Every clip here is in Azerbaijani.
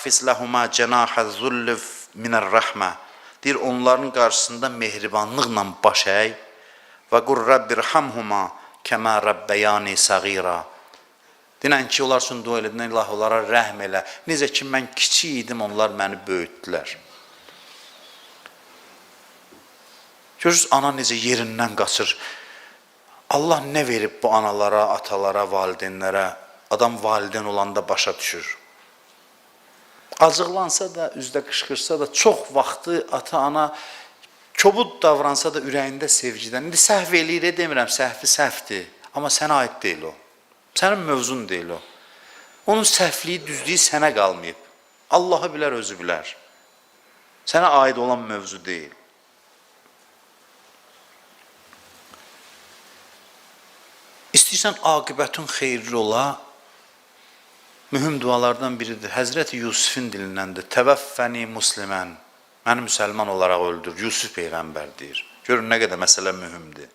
vəxfis ləhuma cənahəz-zulli minər-rəhmə. Deyir, onların qarşısında mehribanlıqla baş əy. Və qur Rabbirhamhuma kəmə Rabbəyani səğira. Dinən ki, onlar üçün dua edin, Allah onlara rəhm elə. Necə ki, mən kiçik idim, onlar məni böyütdülər. Görürsünüz, ana necə yerindən qaçır. Allah nə verib bu analara, atalara, valideynlərə? Adam valideyn olanda başa düşür. Acıqlansa da, üzdə qışqırsa da, çox vaxtı ata-ana kobud davransa da ürəyində sevgidən. İndi səhv eləyir, demirəm, səhvi səhvdir. Amma sənə aid deyil o. Sənin mövzun deyil o. Onun səhvliyi, düzlüyü sənə qalmayıb. Allahı bilər, özü bilər. Sənə aid olan mövzu deyil. İstəyirsən aqibətin xeyirli ola, mühüm dualardan biridir. Həzrəti Yusufin dilindəndir. Təvəffəni muslimən. Məni müsəlman olaraq öldür. Yusuf Peyğəmbər deyir. Görün, nə qədər məsələ mühümdir.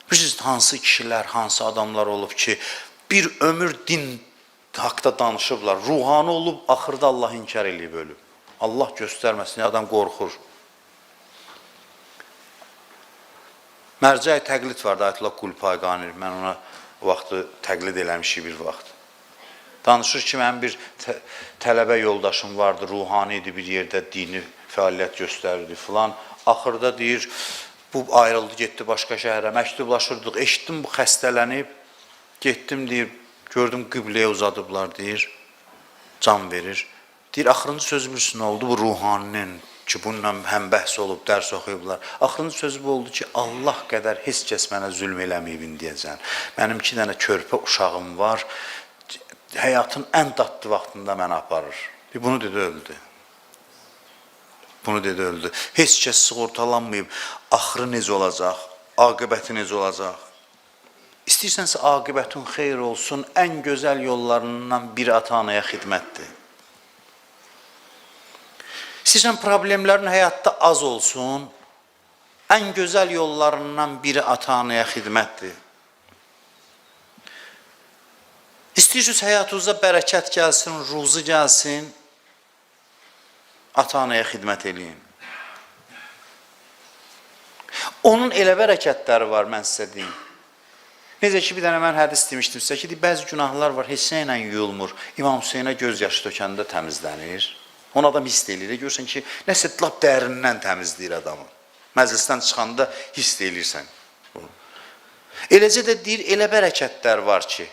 Bilirsiniz, hansı kişilər, hansı adamlar olub ki, bir ömür din haqda danışıblar. Ruhani olub, axırda Allah inkar eləyib ölüb. Allah göstərməsin, adam qorxur. Mərcə-i təqlid vardı, Ayətullah Qulpayqani. Mən ona vaxtı təqlid eləmişik bir vaxt. Danışır ki, mənim bir tələbə yoldaşım vardı, ruhani idi, bir yerdə dini fəaliyyət göstərirdi filan. Axırda deyir, bu ayrıldı, getdi başqa şəhərə, məktublaşırdıq, eşitdim bu xəstələnib, getdim, deyir, gördüm qibləyə uzadıblar, deyir, can verir. Deyir, axırıncı sözü bilsin oldu, bu ruhaninin ki, bununla həm bəhs olub, dərs oxuyublar. Axırıncı sözü bu oldu ki, Allah qədər heç kəs mənə zülm eləməyibin deyəcən. Mənim 2 dənə körpə uşağım var, həyatın ən dadlı vaxtında məni aparır. Bunu dedi, öldü. Bunu dedi, öldü. Heç kəs sığortalanmayıb, axırı necə olacaq, aqibəti necə olacaq. İstəyirsənsə, aqibətin xeyr olsun, ən gözəl yollarından biri ata-anaya xidmətdir. İstəyirsən, problemlərin həyatda az olsun, ən gözəl yollarından biri ata-anaya xidmətdir. İstəyirsiniz, həyatınıza bərəkət gəlsin, ruzu gəlsin, ata-anaya xidmət eləyin. Onun elə bərəkətləri var, mən sizə deyim. Necə ki, bir dənə mən hədis demişdim sizə ki, bəzi günahlar var, heç nə ilə yuyulmur. İmam Hüseynə göz yaşı tökəndə təmizlənir. Onu adam hiss eləyir. Görürsən ki, nəsə lap dərindən təmizləyir adamı. Məclisdən çıxanda hiss eləyirsən. Eləcə də deyir, elə bərəkətlər var ki,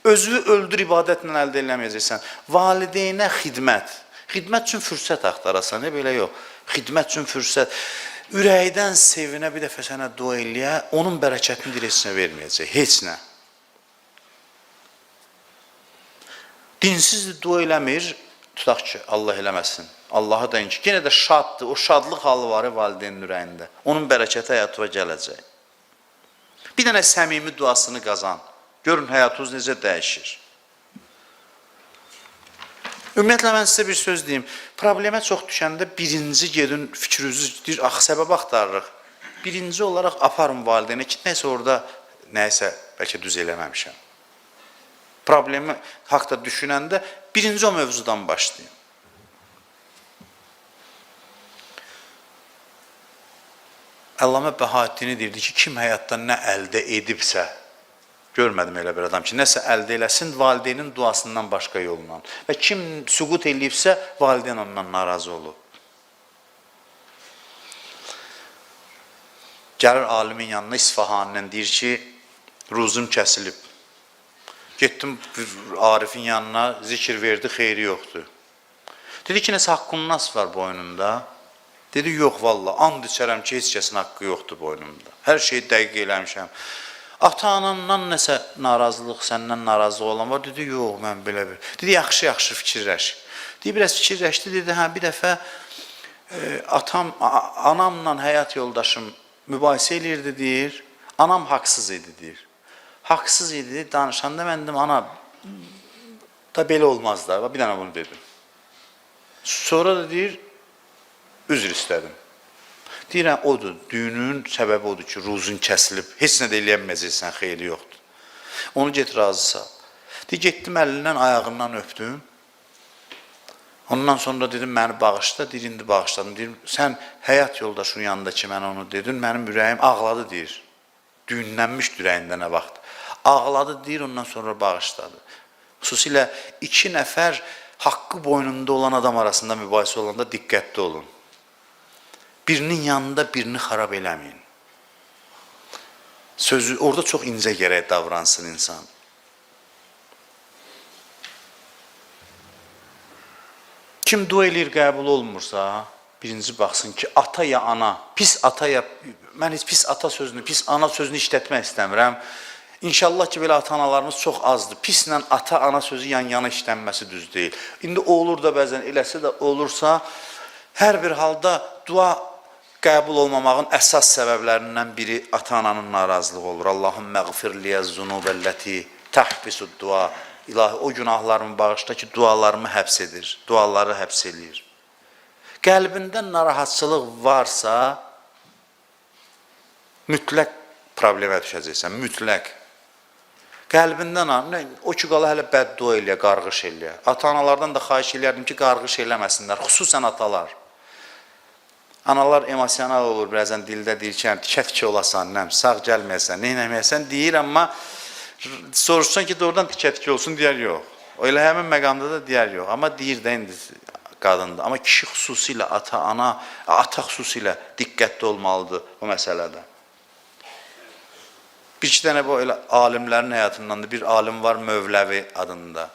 özünü öldür ibadətlə əldə eləməyəcəksən. Valideynə xidmət. Xidmət üçün fürsət axtarasan, belə yox. Xidmət üçün fürsət. Ürəkdən sevinə bir dəfə sənə dua eləyə, onun bərəkətini dirəsinə verməyəcək. Heç nə. Dinsizdir, dua eləmir. Tutaq ki, Allah eləməsin. Allah'a deyin ki, yenə də şaddır. O şadlıq halı var valideynin ürəyində. Onun bərəkəti həyatına gələcək. Bir dənə səmimi duasını qazan. Görün, həyatınız necə dəyişir. Ümumiyyətlə, mən sizə bir söz deyim. Problemə çox düşəndə birinci gedin, fikrinizi deyir, səbəb axtarırıq. Birinci olaraq aparın valideynə ki, nəysə orada, nəysə bəlkə düz eləməmişəm. Problemi haqda düşünəndə birinci o mövzudan başlayın. Əllamə Bəhaəddini deyirdi ki, kim həyatdan nə əldə edibsə, görmədim elə bir adam ki, nəsə əldə eləsin valideynin duasından başqa yolla. Və kim süqut eləyibsə, valideyn ondan narazı olub. Gəlir alimin yanına İsfahaninin, deyir ki, ruzum kəsilib. Getdim Arifin yanına, zikir verdi, xeyri yoxdur. Dedi ki, nəsə haqqın nas var boynunda. Dedi, yox valla, and içərəm ki, heç kəsin haqqı yoxdur boynumda. Hər şeyi dəqiq eləmişəm. Ata-anamdan nəsə narazılıq, səndən narazılıq olan var. Dedi, yox, mən belə bir. Dedi, yaxşı fikirləş. Dedi, biraz fikirləşdi, dedi, hə, bir dəfə anamla həyat yoldaşım mübahisə eləyirdi, deyir. Anam haqsız idi, deyir. Haqsız idi, danışanda mən dedim, ana, da belə olmaz da, bir dənə bunu dedim. Sonra da deyir, üzr istədim. Deyirəm, odur, düyünün səbəbi odur ki, ruzun kəsilib, heç nə də eləyənməyəcəksən, xeyri yoxdur. Onu get razı sal. Deyir, getdim əlindən, ayağından öpdüm. Ondan sonra dedim, məni bağışla, deyir, indi bağışladım. Deyir, sən həyat yoldaşının yanındakı mənə onu dedin, mənim ürəyim ağladı, deyir. Düyünlənmiş ürəyində nə vaxt. Ağladı, deyir, ondan sonra bağışladı. Xüsusilə 2 nəfər haqqı boynunda olan adam arasında mübahisə olanda diqqətli olun. Birinin yanında birini xarab eləməyin. Sözü, orada çox incə gərək davransın insan. Kim dua eləyir, qəbul olmursa, birinci baxsın ki, ata ya ana, pis ata ya, mən heç pis ata sözünü, pis ana sözünü işlətmək istəmirəm. İnşallah ki, belə ata-analarımız çox azdır. Pislə ata-ana sözü yan-yana işlənməsi düz deyil. İndi o olur da bəzən, eləsi də olursa, hər bir halda dua qəbul olmamağın əsas səbəblərindən biri ata-ananın narazılığı olur. Allahümmə qfir liyəz zunubəlləti təhbisud dua. İlahi, o günahlarımı bağışla ki, dualarımı həbs edir, duaları həbs edir. Qəlbində narahatçılıq varsa, mütləq problemə düşəcəksən, mütləq. Qəlbindən, o ki, qala hələ bəddua eləyə, qarğış eləyə. Ata-analardan da xahiş eləyərdim ki, qarğış eləməsinlər, xüsusən atalar. Analar emosional olur, bəzən dildə deyir ki, tikə-tikə olasan, sağ gəlməyəsən, neynəməyəsən deyir, amma soruşsan ki, doğrudan tikə-tikə olsun, deyər yox. Elə həmin məqamda da deyər yox, amma deyir də indi qadındır. Amma kişi xüsusilə, ata-ana, ata xüsusilə diqqətli olmalıdır bu məsələdə. Bir-iki dənə bu elə alimlərin həyatından da bir alim var Mövləvi adında.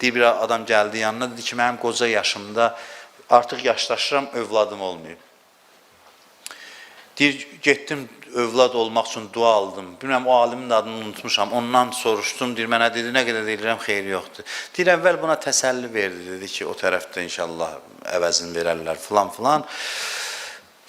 Deyir, bir adam gəldi yanına, dedi ki, mənim qoca yaşımda artıq yaşlaşıram, övladım olmayıb. Deyir, getdim övlad olmaq üçün dua aldım. Bilməm, o alimin adını unutmuşam. Ondan soruşdum, deyir, mənə dedi, nə qədər deyirəm, xeyri yoxdur. Deyir, əvvəl buna təsəlli verdi, dedi ki, o tərəfdə inşallah əvəzini verərlər, filan.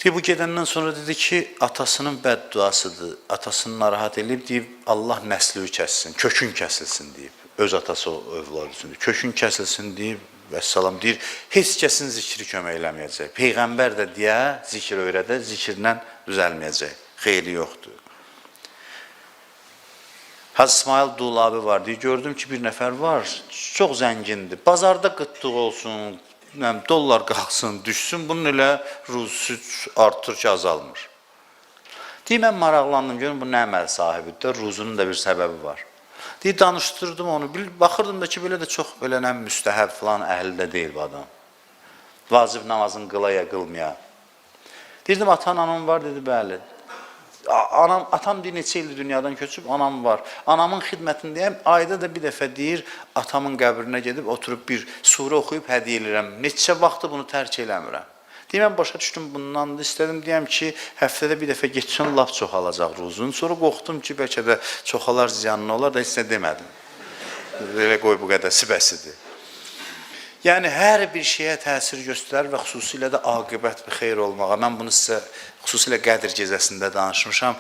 Deyir, bu gedəndən sonra dedi ki, atasının bədduasıdır, atasını narahat edib, deyib, Allah nəsli kəssin, kökün kəsilsin deyib. Öz atası o övlad üçündür. Kökün kəsilsin deyib, vəssalam deyir, heç kəsin zikri kömək eləməyəcək. Peyğəmbər də deyə, zikr öyrədə, zikirlə düzəlməyəcək. Xeyri yoxdur. Hacı İsmail Dulabi var, deyir, gördüm ki, bir nəfər var, çox zəngindir. Bazarda qıtlıq olsun, dollar qalxsın, düşsün, bunun elə ruzusu artır ki, azalmır. Deyir, mən maraqlandım, görüm, bu nə əməl sahibidir, ruzunun da bir səbəbi var. Deyir, danışdırdım onu, baxırdım da ki, belə də çox belə müstəhəb falan əhlidə deyil bu adam. Vacib namazını qıla ya qılmaya. Deyirdim, ata-anam var, dedi, bəli. Atam deyir, neçə ildir dünyadan köçüb, anam var. Anamın xidmətindəyəm, ayda da bir dəfə deyir, atamın qəbrinə gedib, oturub bir surə oxuyub hədiyyə edirəm. Neçə vaxtı bunu tərk eləmirəm. Deyir, mən başa düşdüm bundan da istədim, deyəm ki, həftədə bir dəfə geçsin, laf çoxalacaq ruzun. Sonra qorxdum ki, bəlkə də çoxalar ziyanlı olar da heç nə demədim. Elə qoy bu qədər, sibəsidir. Yəni, hər bir şeyə təsir göstərir və xüsusilə də aqibət bir xeyr olmağa. Mən bunu sizə xüsusilə Qədr gecəsində danışmışam.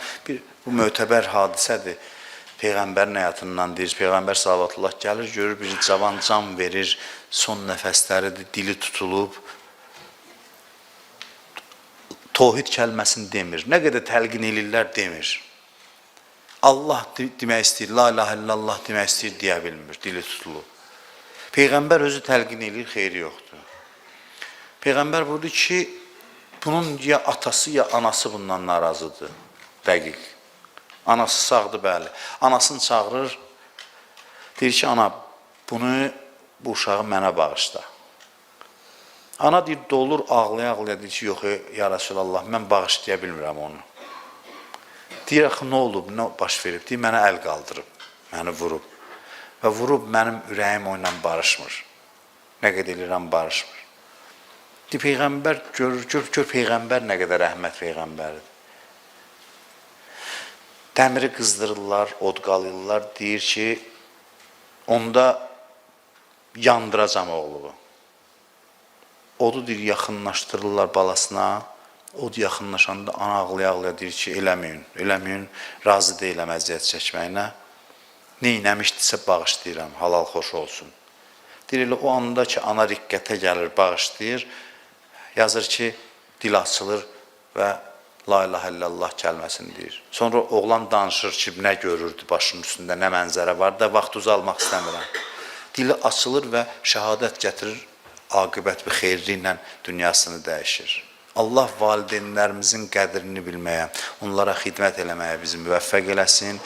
Bu mötəbər hadisədir. Peyğəmbərin həyatından deyir, Peyğəmbər sallallahu gəlir, görür, bir cavan can verir, son nəfəsləridir, dili tutulub. Tohid kəlməsini demir, nə qədər təlqin elirlər demir. Allah demək istəyir, la ilahə illallah demək istəyir, deyə bilmir, dili tutulub. Peyğəmbər özü təlqin edir, xeyri yoxdur. Peyğəmbər buyurdu ki, bunun ya atası ya anası bundan narazıdır, dəqiq. Anası sağdır, bəli. Anasını çağırır, deyir ki, ana, bu uşağı mənə bağışla. Ana deyir, dolur, ağlaya-ağlaya deyir ki, yox, ya Rasulallah, mən bağışlaya bilmirəm onu. Deyir, axı, nə olub, nə baş verib? Deyir, mənə əl qaldırıb, məni vurub. Və vurub mənim ürəyim onunla barışmır. Nə qədər eləyirəm, barışmır. Deyir, Peyğəmbər gör Peyğəmbər nə qədər rəhmət Peyğəmbəridir. Dəmiri qızdırırlar, od qalırlar, deyir ki, onda yandıracam oğlumu. Odu deyir, yaxınlaşdırırlar balasına, od yaxınlaşanda ana ağlaya-ağlaya deyir ki, eləməyin, razı deyiləm əziyyət çəkməyinə. Neynəmişdirsə bağışlayıram, halal xoş olsun. Deyir, elə o anda ki, ana riqqətə gəlir, bağışlayır, yazır ki, dil açılır və la ilahə illallah kəlməsini deyir. Sonra oğlan danışır ki, nə görürdü başının üstündə, nə mənzərə var da, vaxt uzalmaq istəmirəm. Dili açılır və şəhadət gətirir, aqibət bir xeyirliklə dünyasını dəyişir. Allah valideynlərimizin qədrini bilməyə, onlara xidmət eləməyə bizi müvəffəq eləsin.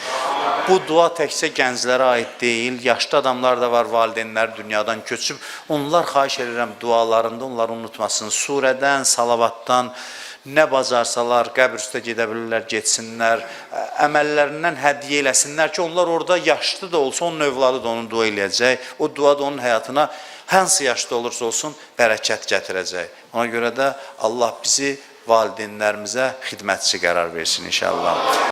Bu dua təkcə gənclərə aid deyil, yaşlı adamlar da var, valideynlər dünyadan köçüb. Onlar xahiş edirəm dualarında onları unutmasın. Surədən, salavatdan nə bacarsalar, qəbr üstə gedə bilirlər, getsinlər, əməllərindən hədiyyə eləsinlər ki, onlar orada yaşlı da olsa, onun övladı da onu dua eləyəcək. O dua da onun həyatına hansı yaşda olursa olsun bərəkət gətirəcək. Ona görə də Allah bizi valideynlərimizə xidmətçi qərar versin inşallah.